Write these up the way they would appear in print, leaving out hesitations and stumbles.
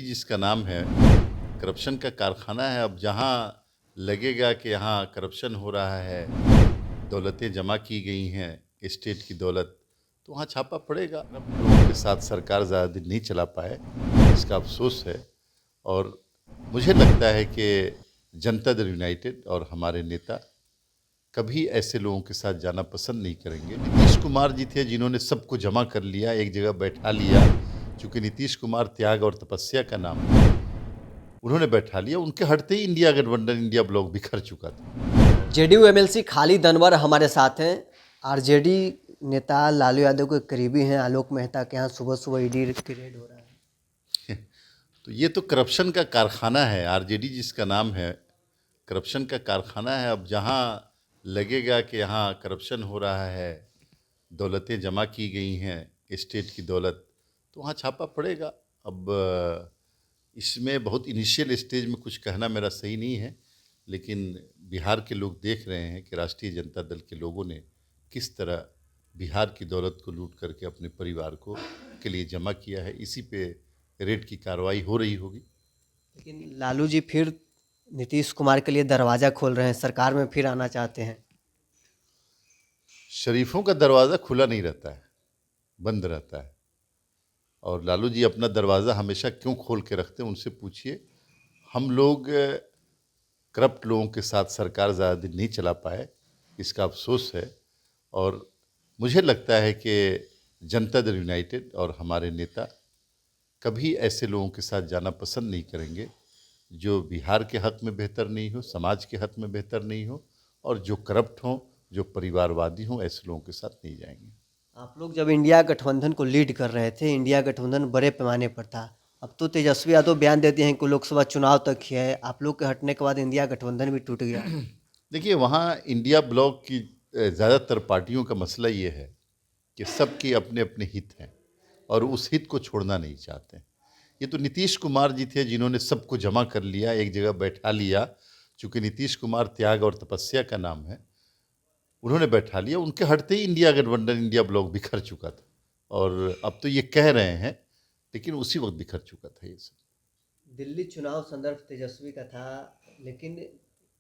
जिसका नाम है, करप्शन का कारखाना है। अब जहाँ लगेगा कि यहाँ करप्शन हो रहा है, दौलतें जमा की गई हैं, स्टेट की दौलत, तो वहाँ छापा पड़ेगा। लोगों के साथ सरकार ज़्यादा दिन नहीं चला पाए, इसका अफसोस है। और मुझे लगता है कि जनता दल यूनाइटेड और हमारे नेता कभी ऐसे लोगों के साथ जाना पसंद नहीं करेंगे। नीतीश कुमार जी थे जिन्होंने सबको जमा कर लिया, एक जगह बैठा लिया। चूँकि नीतीश कुमार त्याग और तपस्या का नाम है, उन्होंने बैठा लिया। उनके हटते ही इंडिया गठबंधन, इंडिया ब्लॉक बिखर चुका था। जेडीयू एमएलसी खालिद अनवर हमारे साथ हैं। आरजेडी नेता लालू यादव के करीबी हैं। आलोक मेहता के यहाँ सुबह सुबह ईडी की रेड हो रहा है। तो ये तो करप्शन का कारखाना है। आरजेडी जिसका नाम है, करप्शन का कारखाना है। अब जहाँ लगेगा कि यहाँ करप्शन हो रहा है, दौलतें जमा की गई हैं, स्टेट की दौलत, तो वहाँ छापा पड़ेगा। अब इसमें बहुत इनिशियल स्टेज में कुछ कहना मेरा सही नहीं है, लेकिन बिहार के लोग देख रहे हैं कि राष्ट्रीय जनता दल के लोगों ने किस तरह बिहार की दौलत को लूट करके अपने परिवार को के लिए जमा किया है। इसी पे रेड की कार्रवाई हो रही होगी। लेकिन लालू जी फिर नीतीश कुमार के लिए दरवाज़ा खोल रहे हैं, सरकार में फिर आना चाहते हैं। शरीफों का दरवाज़ा खुला नहीं रहता है, बंद रहता है। और लालू जी अपना दरवाज़ा हमेशा क्यों खोल के रखते हैं, उनसे पूछिए। हम लोग करप्ट लोगों के साथ सरकार ज़्यादा दिन नहीं चला पाए, इसका अफसोस है। और मुझे लगता है कि जनता दल यूनाइटेड और हमारे नेता कभी ऐसे लोगों के साथ जाना पसंद नहीं करेंगे जो बिहार के हक़ में बेहतर नहीं हो, समाज के हक़ में बेहतर नहीं हो, और जो करप्ट हों, जो परिवारवादी हों, ऐसे लोगों के साथ नहीं जाएंगे। आप लोग जब इंडिया गठबंधन को लीड कर रहे थे, इंडिया गठबंधन बड़े पैमाने पर था। अब तो तेजस्वी यादव बयान देते हैं कि लोकसभा चुनाव तक ही है। आप लोग के हटने के बाद इंडिया गठबंधन भी टूट गया। देखिए, वहाँ इंडिया ब्लॉक की ज़्यादातर पार्टियों का मसला ये है कि सबके अपने अपने हित हैं और उस हित को छोड़ना नहीं चाहते। ये तो नीतीश कुमार जी थे जिन्होंने सबको जमा कर लिया, एक जगह बैठा लिया। चूँकि नीतीश कुमार त्याग और तपस्या का नाम है, उन्होंने बैठा लिया। उनके हटते ही इंडिया गठबंधन, इंडिया ब्लॉक बिखर चुका था। और अब तो ये कह रहे हैं, लेकिन उसी वक्त बिखर चुका था ये सब। दिल्ली चुनाव संदर्भ तेजस्वी का था, लेकिन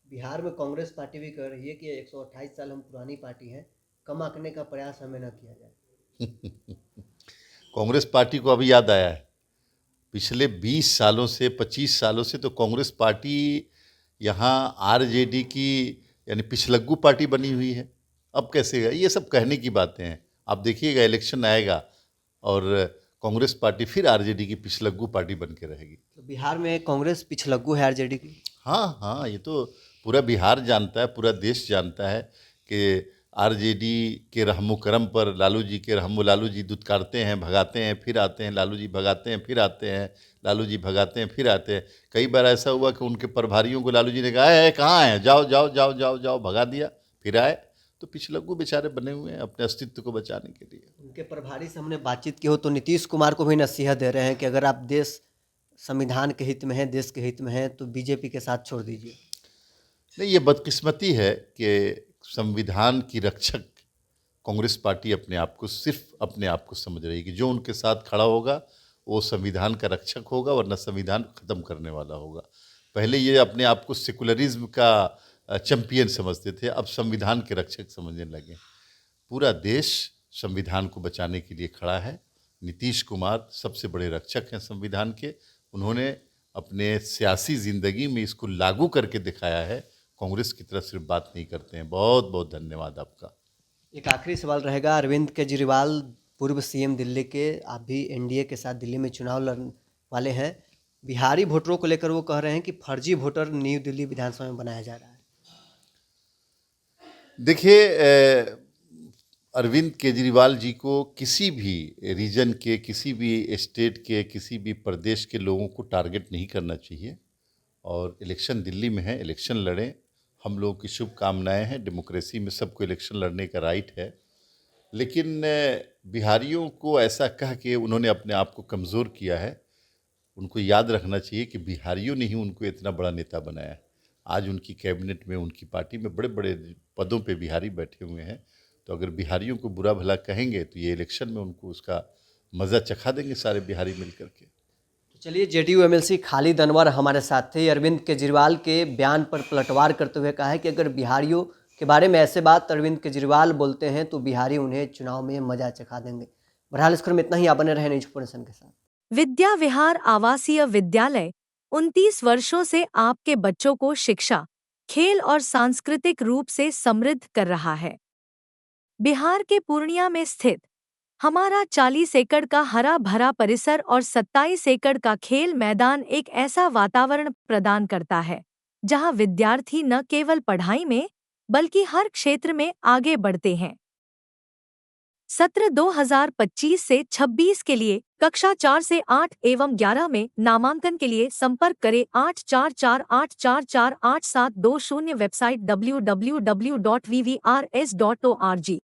बिहार में कांग्रेस पार्टी भी कह रही है कि 128 साल हम पुरानी पार्टी हैं, कम आंकने का प्रयास हमें न किया जाए। कांग्रेस पार्टी को अभी याद आया है। पिछले 20 सालों से, 25 सालों से तो कांग्रेस पार्टी यहाँ आरजेडी की यानी पिछलग्गू पार्टी बनी हुई है। अब कैसे है? ये सब कहने की बातें हैं। आप देखिएगा, इलेक्शन आएगा और कांग्रेस पार्टी फिर आरजेडी की पिछलग्गू पार्टी बन के रहेगी। तो बिहार में कांग्रेस पिछलग्गू है आरजेडी की। हाँ हाँ, ये तो पूरा बिहार जानता है, पूरा देश जानता है कि आरजेडी के रहमो करम पर लालू जी के रहमो, लालू जी दुत्कारते हैं, भगाते हैं, फिर आते हैं, लालू जी भगाते हैं, फिर आते हैं, लालू जी भगाते हैं, फिर आते हैं। कई बार ऐसा हुआ कि उनके प्रभारियों को लालू जी ने कहा है कहाँ हैं, जाओ जाओ जाओ जाओ जाओ, भगा दिया, फिर आए। तो पिछलग्गू बेचारे बने हुए हैं अपने अस्तित्व को बचाने के लिए। उनके प्रभारी से हमने बातचीत की हो तो नीतीश कुमार को भी नसीहत दे रहे हैं कि अगर आप देश संविधान के हित में हैं, देश के हित में हैं, तो बीजेपी के साथ छोड़ दीजिए। नहीं, ये बदकिस्मती है कि संविधान की रक्षक कांग्रेस पार्टी अपने आप को, सिर्फ अपने आप को समझ रही है कि जो उनके साथ खड़ा होगा वो संविधान का रक्षक होगा, वरना संविधान ख़त्म करने वाला होगा। पहले ये अपने आप को सेकुलरिज्म का चैंपियन समझते थे, अब संविधान के रक्षक समझने लगे। पूरा देश संविधान को बचाने के लिए खड़ा है। नीतीश कुमार सबसे बड़े रक्षक हैं संविधान के। उन्होंने अपने सियासी ज़िंदगी में इसको लागू करके दिखाया है। कांग्रेस की तरफ सिर्फ बात नहीं करते हैं। बहुत बहुत धन्यवाद आपका। एक आखिरी सवाल रहेगा। अरविंद केजरीवाल पूर्व सीएम दिल्ली के, आप भी एनडीए के साथ दिल्ली में चुनाव लड़ने वाले हैं। बिहारी वोटरों को लेकर वो कह रहे हैं कि फर्जी वोटर न्यू दिल्ली विधानसभा में बनाया जा रहा है। देखिए, अरविंद केजरीवाल जी को किसी भी रीजन के, किसी भी स्टेट के, किसी भी प्रदेश के लोगों को टारगेट नहीं करना चाहिए। और इलेक्शन दिल्ली में है, इलेक्शन लड़ें। हम लोगों की शुभकामनाएं हैं। डेमोक्रेसी में सबको इलेक्शन लड़ने का राइट है। लेकिन बिहारियों को ऐसा कह के उन्होंने अपने आप को कमज़ोर किया है। उनको याद रखना चाहिए कि बिहारियों ने ही उनको इतना बड़ा नेता बनाया है। आज उनकी कैबिनेट में, उनकी पार्टी में बड़े बड़े पदों पे बिहारी बैठे हुए हैं। तो अगर बिहारियों को बुरा भला कहेंगे तो ये इलेक्शन में उनको उसका मज़ा चखा देंगे सारे बिहारी मिल करके। चलिए, जेडीयू एमएलसी खालिद अनवर हमारे साथ थे। अरविंद केजरीवाल के बयान पर पलटवार करते हुए कहा है कि अगर बिहारियों के बारे में ऐसे बात अरविंद केजरीवाल बोलते हैं तो बिहारी उन्हें चुनाव में मजा चखा देंगे। बहरहाल इस क्रम में इतना ही। आप बने रहे न्यूज प्रोडक्शन के साथ। विद्या विहार आवासीय विद्यालय 29 वर्षों से आपके बच्चों को शिक्षा, खेल और सांस्कृतिक रूप से समृद्ध कर रहा है। बिहार के पूर्णिया में स्थित हमारा 40 एकड़ का हरा भरा परिसर और 27 एकड़ का खेल मैदान एक ऐसा वातावरण प्रदान करता है जहां विद्यार्थी न केवल पढ़ाई में बल्कि हर क्षेत्र में आगे बढ़ते हैं। सत्र 2025 से 26 के लिए कक्षा 4 से 8 एवं 11 में नामांकन के लिए संपर्क करें 8448448720। Website www.vvrs.org।